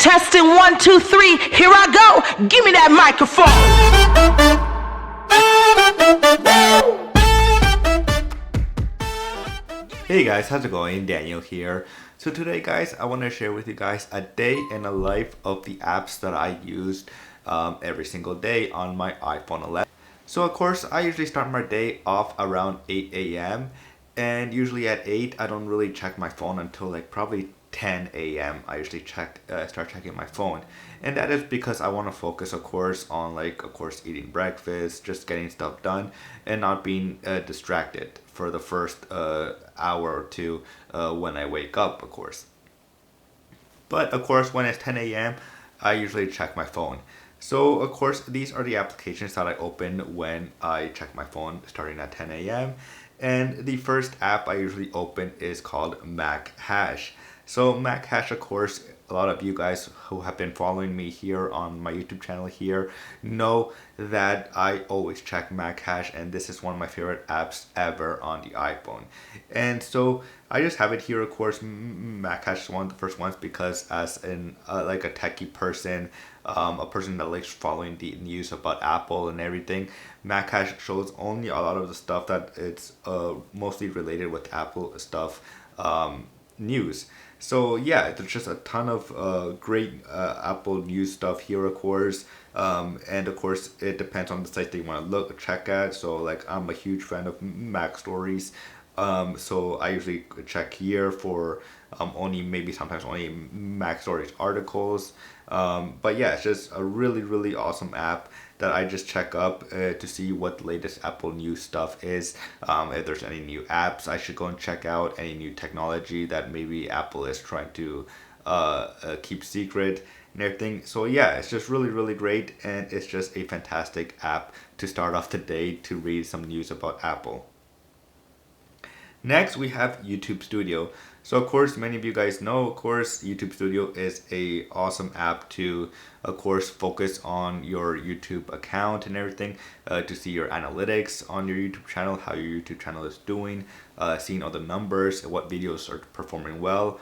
Testing 1, 2, 3. Here I go. Give me that microphone. Hey guys, how's it going? Daniel here. So today guys, I want to share with you guys a day in the life of the apps that I used every single day on my iPhone 11. So of course, I usually start my day off around 8 a.m. and usually at 8 I don't really check my phone until like probably 10 a.m. I usually start checking my phone, and that is because I want to focus of course on eating breakfast, just getting stuff done and not being distracted for the first hour or two when I wake up of course. But of course when it's 10 a.m. I usually check my phone. So of course these are the applications that I open when I check my phone starting at 10 a.m. And the first app I usually open is called Mac Hash. So Mac Hash, of course, a lot of you guys who have been following me here on my YouTube channel here know that I always check Mac Hash, and this is one of my favorite apps ever on the iPhone. And so I just have it here, of course. Mac Hash is one of the first ones because as an like a techie person, a person that likes following the news about Apple and everything, Mac Hash shows only a lot of the stuff that it's mostly related with Apple stuff news. So yeah, there's just a ton of great Apple news stuff here, of course. And of course, it depends on the site that you want to check at. So like, I'm a huge fan of Mac Stories. So I usually check here for sometimes only Mac Stories articles. But yeah, it's just a really awesome app that I just check up to see what the latest Apple news stuff is. If there's any new apps I should go and check out, any new technology that maybe Apple is trying to keep secret and everything. So yeah, it's just really great, and it's just a fantastic app to start off the day to read some news about Apple. Next, we have YouTube Studio. So of course, many of you guys know, of course, YouTube Studio is a awesome app to, of course, focus on your YouTube account and everything, to see your analytics on your YouTube channel, how your YouTube channel is doing, seeing all the numbers, what videos are performing well,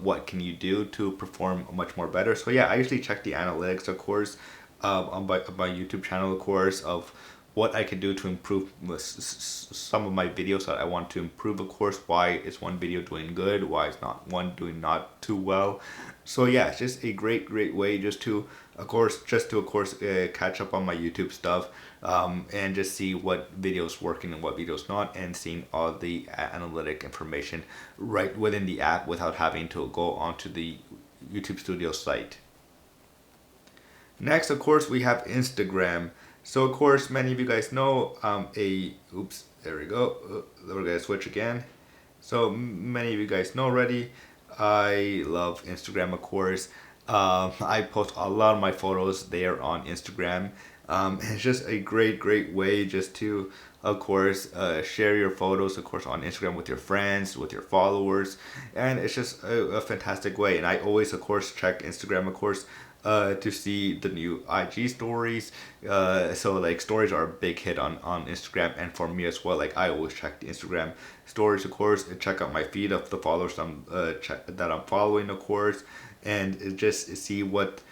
what can you do to perform much more better. So yeah, I usually check the analytics, of course, on my YouTube channel, of course, of what I can do to improve some of my videos that I want to improve, of course. Why is one video doing good? Why is not one doing not too well? So yeah, it's just a great way just to of course catch up on my YouTube stuff, and just see what videos working and what videos not, and seeing all the analytic information right within the app without having to go onto the YouTube Studio site. Next, of course, we have Instagram. So of course, many of you guys know there we go. We're gonna switch again. So many of you guys know already, I love Instagram, of course. I post a lot of my photos there on Instagram. It's just a great way just to, of course, share your photos, of course, on Instagram with your friends, with your followers, and it's just a fantastic way. And I always, of course, check Instagram, of course, to see the new IG stories. So like, stories are a big hit on Instagram, and for me as well. Like, I always check the Instagram stories, of course, and check out my feed of the followers that I'm following, of course, and just see what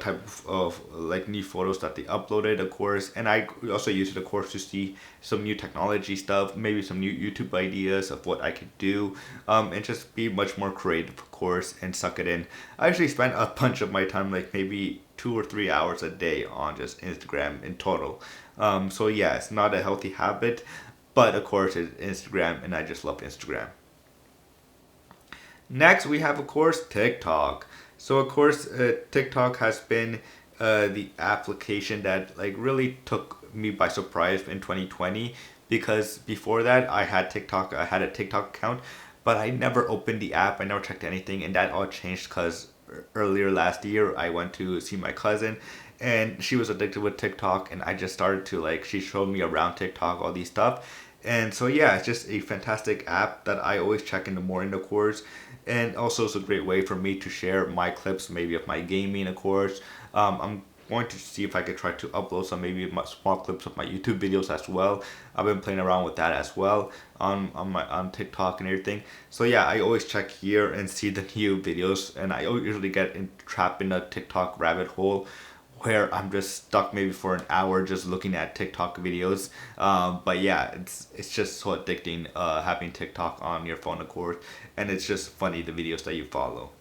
type of like new photos that they uploaded, of course. And I also use it, of course, to see some new technology stuff, maybe some new YouTube ideas of what I could do, and just be much more creative, of course, and suck it in. I actually spend a bunch of my time, like maybe 2 or 3 hours a day on just Instagram in total. So yeah, it's not a healthy habit, but of course it's Instagram, and I just love Instagram. Next, we have, of course, TikTok. So of course, TikTok has been the application that like really took me by surprise in 2020, because before that I had a TikTok account, but I never opened the app, I never checked anything, and that all changed because earlier last year I went to see my cousin, and she was addicted with TikTok, and I just started to like, she showed me around TikTok, all these stuff. And so yeah, it's just a fantastic app that I always check in the morning, of course. And also it's a great way for me to share my clips, maybe of my gaming, of course. I'm going to see if I could try to upload some maybe small clips of my YouTube videos as well. I've been playing around with that as well on TikTok and everything. So yeah, I always check here and see the new videos, and I usually get trapped in a TikTok rabbit hole where I'm just stuck maybe for an hour just looking at TikTok videos. But yeah, it's just so addicting having TikTok on your phone, of course, and it's just funny the videos that you follow.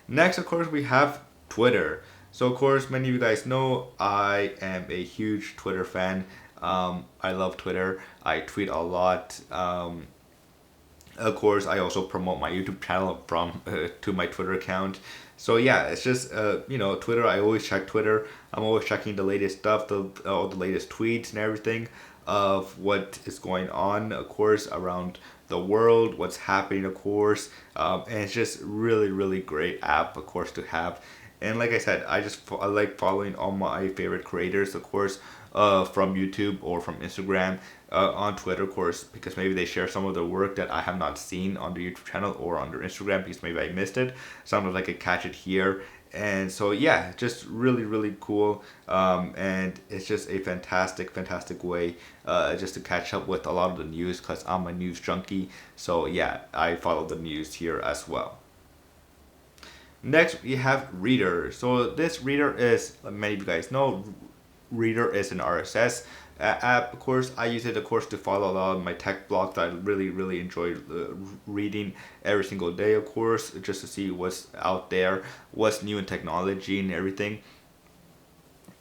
Next, of course, we have Twitter. So of course, many of you guys know I am a huge Twitter fan. I love Twitter. I tweet a lot. Of course, I also promote my YouTube channel from to my Twitter account. So yeah, it's just Twitter. I always check Twitter. I'm always checking the latest stuff, all the latest tweets and everything of what is going on, of course, around the world, what's happening, of course. And it's just really great app, of course, to have. And like I said, I like following all my favorite creators, of course, from YouTube or from Instagram, on Twitter, of course, because maybe they share some of the work that I have not seen on their YouTube channel or on their Instagram because maybe I missed it. Sometimes I could catch it here. And so yeah, just really cool, and it's just a fantastic way just to catch up with a lot of the news, because I'm a news junkie. So yeah, I follow the news here as well. Next, we have Reader. So this Reader is, many of you guys know, Reader is an RSS app. Of course, I use it, of course, to follow a lot of my tech blogs that I really enjoy reading every single day, of course, just to see what's out there, what's new in technology and everything.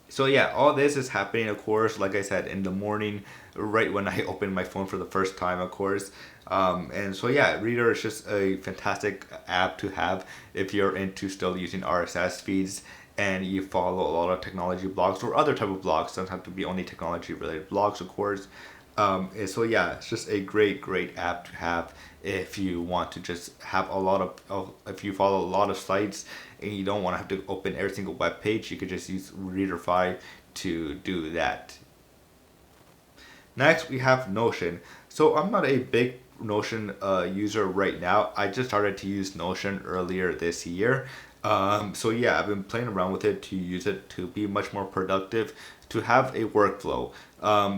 So yeah, all this is happening, of course, like I said, in the morning, right when I open my phone for the first time, of course. And so yeah, Reader is just a fantastic app to have if you're into still using RSS feeds and you follow a lot of technology blogs or other type of blogs. Doesn't have to be only technology related blogs, of course. And so yeah, it's just a great app to have if you want to just have a lot of if you follow a lot of sites and you don't want to have to open every single web page. You could just use Readerify to do that. Next, we have Notion. So I'm not a big Notion user right now. I just started to use Notion earlier this year. So yeah, I've been playing around with it to use it to be much more productive, to have a workflow.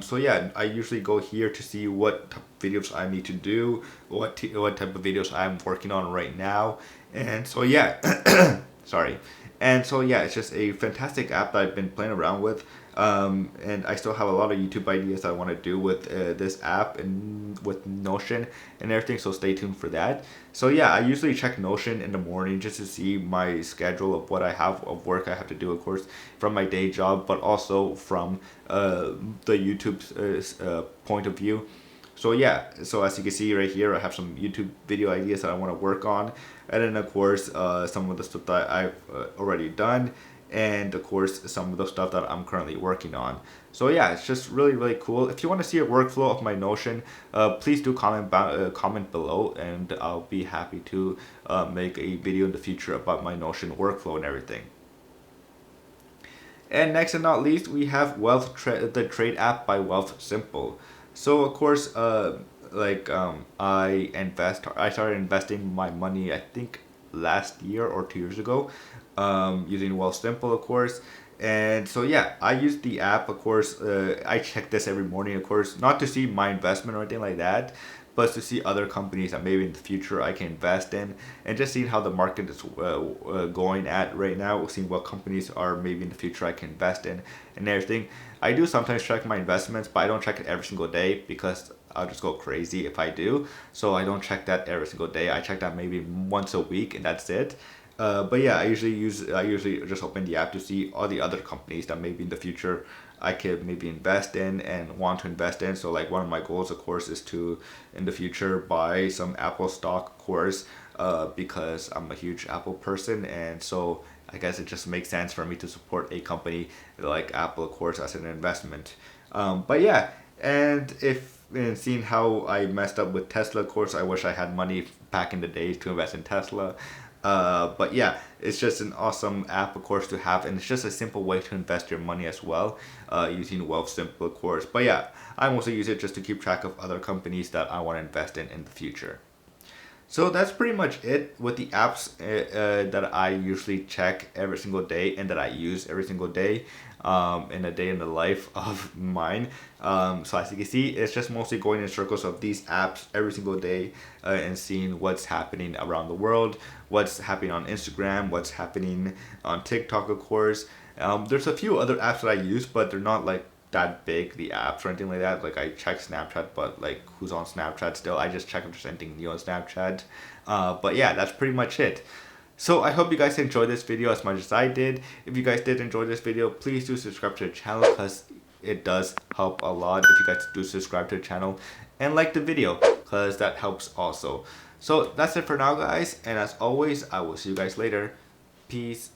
So yeah, I usually go here to see what type of videos I need to do, what type of videos I'm working on right now. And so yeah, sorry. And so yeah, it's just a fantastic app that I've been playing around with. And I still have a lot of YouTube ideas I want to do with this app and with Notion and everything, so stay tuned for that. So yeah, I usually check Notion in the morning just to see my schedule of what I have of work I have to do, of course, from my day job, but also from the YouTube's point of view. So yeah, so as you can see right here, I have some YouTube video ideas that I want to work on, and then of course some of the stuff that I've already done, and of course some of the stuff that I'm currently working on. So yeah, it's just really cool. If you want to see a workflow of my Notion, please do comment below, and I'll be happy to make a video in the future about my Notion workflow and everything. And next and not least, we have the trade app by Wealthsimple. So of course, I started investing my money, I think last year or 2 years ago, using Wealthsimple, of course. And so yeah, I use the app, of course. I check this every morning, of course, not to see my investment or anything like that, but to see other companies that maybe in the future I can invest in, and just seeing how the market is going at right now, seeing what companies are maybe in the future I can invest in and everything. I do sometimes check my investments, but I don't check it every single day because I'll just go crazy if I do. So I don't check that every single day. I check that maybe once a week, and that's it. But yeah, I usually just open the app to see all the other companies that maybe in the future I could maybe invest in and want to invest in. So like one of my goals, of course, is to in the future buy some Apple stock, of course, because I'm a huge Apple person, and so I guess it just makes sense for me to support a company like Apple, of course, as an investment. But yeah, and seeing how I messed up with Tesla, of course, I wish I had money back in the days to invest in Tesla. But yeah, it's just an awesome app, of course, to have, and it's just a simple way to invest your money as well, using Wealthsimple, of course. But yeah, I mostly use it just to keep track of other companies that I want to invest in the future. So that's pretty much it with the apps that I usually check every single day and that I use every single day in a day in the life of mine. So as you can see, it's just mostly going in circles of these apps every single day and seeing what's happening around the world, what's happening on Instagram, what's happening on TikTok, of course. There's a few other apps that I use, but they're not like that big, the apps or anything like that. Like I check Snapchat, but like who's on Snapchat still? I just check if there's anything new on Snapchat. But yeah, that's pretty much it. So I hope you guys enjoyed this video as much as I did. If you guys did enjoy this video, please do subscribe to the channel because it does help a lot if you guys do subscribe to the channel and like the video because that helps also. So that's it for now, guys, and as always, I will see you guys later. Peace